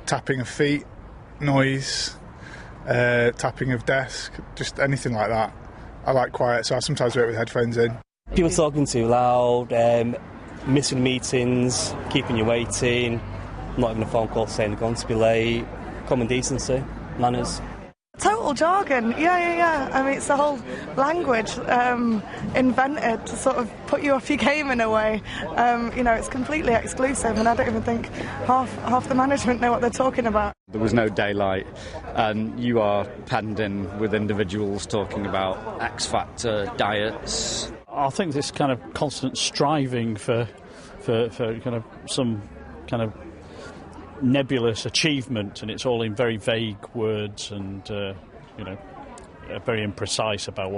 tapping of feet, noise, tapping of desk, just anything like that. I like quiet, so I sometimes work with headphones in. People talking too loud, missing meetings, keeping you waiting, not even a phone call saying they're going to be late, common decency, manners. Total jargon, yeah. I mean, it's the whole language invented to sort of put you off your game in a way. It's completely exclusive, and I don't even think half the management know what they're talking about. There was no daylight, and you are penned in with individuals talking about X Factor, diets. I think this kind of constant striving for kind of some kind of nebulous achievement, and it's all in very vague words and very imprecise about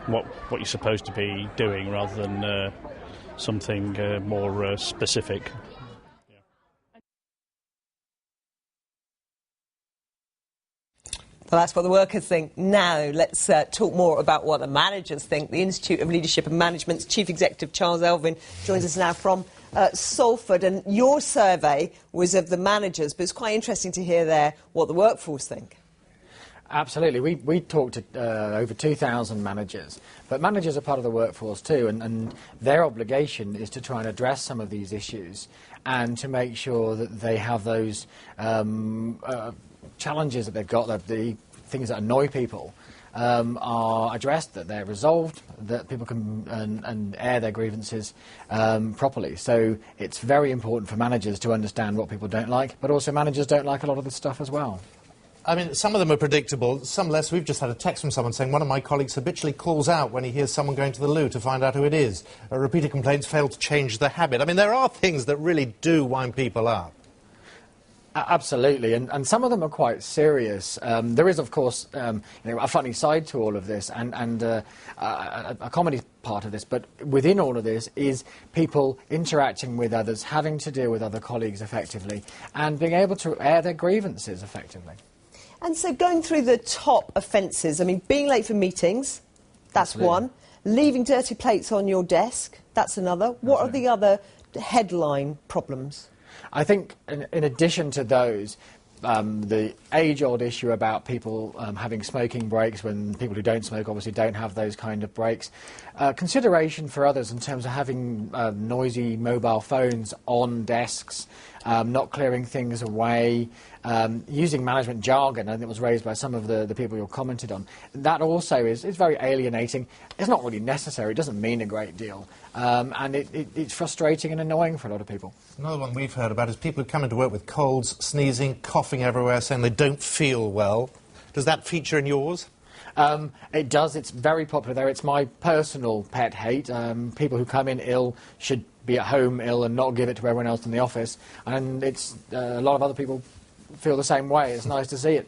what you're supposed to be doing, rather than something more specific. Well, that's what the workers think. Now let's talk more about what the managers think. The Institute of Leadership and Management's Chief Executive Charles Elvin joins us now from Salford, and your survey was of the managers, but it's quite interesting to hear there what the workforce think. Absolutely. We talked to over 2,000 managers, but managers are part of the workforce too, and their obligation is to try and address some of these issues and to make sure that they have those challenges that they've got, the things that annoy people, are addressed, that they're resolved, that people can and air their grievances properly. So it's very important for managers to understand what people don't like, but also managers don't like a lot of this stuff as well. I mean, some of them are predictable, some less. We've just had a text from someone saying one of my colleagues habitually calls out when he hears someone going to the loo to find out who it is. Repeated complaints fail to change the habit. I mean, there are things that really do wind people up. Absolutely, and some of them are quite serious. There is, of course, a funny side to all of this, and a comedy part of this, but within all of this is people interacting with others, having to deal with other colleagues effectively, and being able to air their grievances effectively. And so going through the top offences, I mean, being late for meetings, that's Absolutely. one. Leaving dirty plates on your desk, that's another. What are the other headline problems? I think, in addition to those, the age-old issue about people having smoking breaks when people who don't smoke obviously don't have those kind of breaks. Consideration for others in terms of having noisy mobile phones on desks, not clearing things away, using management jargon, and it was raised by some of the people you commented on. That also is very alienating. It's not really necessary. It doesn't mean a great deal. And it's frustrating and annoying for a lot of people. Another one we've heard about is people who come into work with colds, sneezing, coughing everywhere, saying they don't feel well. Does that feature in yours? It does. It's very popular there. It's my personal pet hate. People who come in ill should be at home ill and not give it to everyone else in the office. And it's a lot of other people feel the same way. It's nice to see it.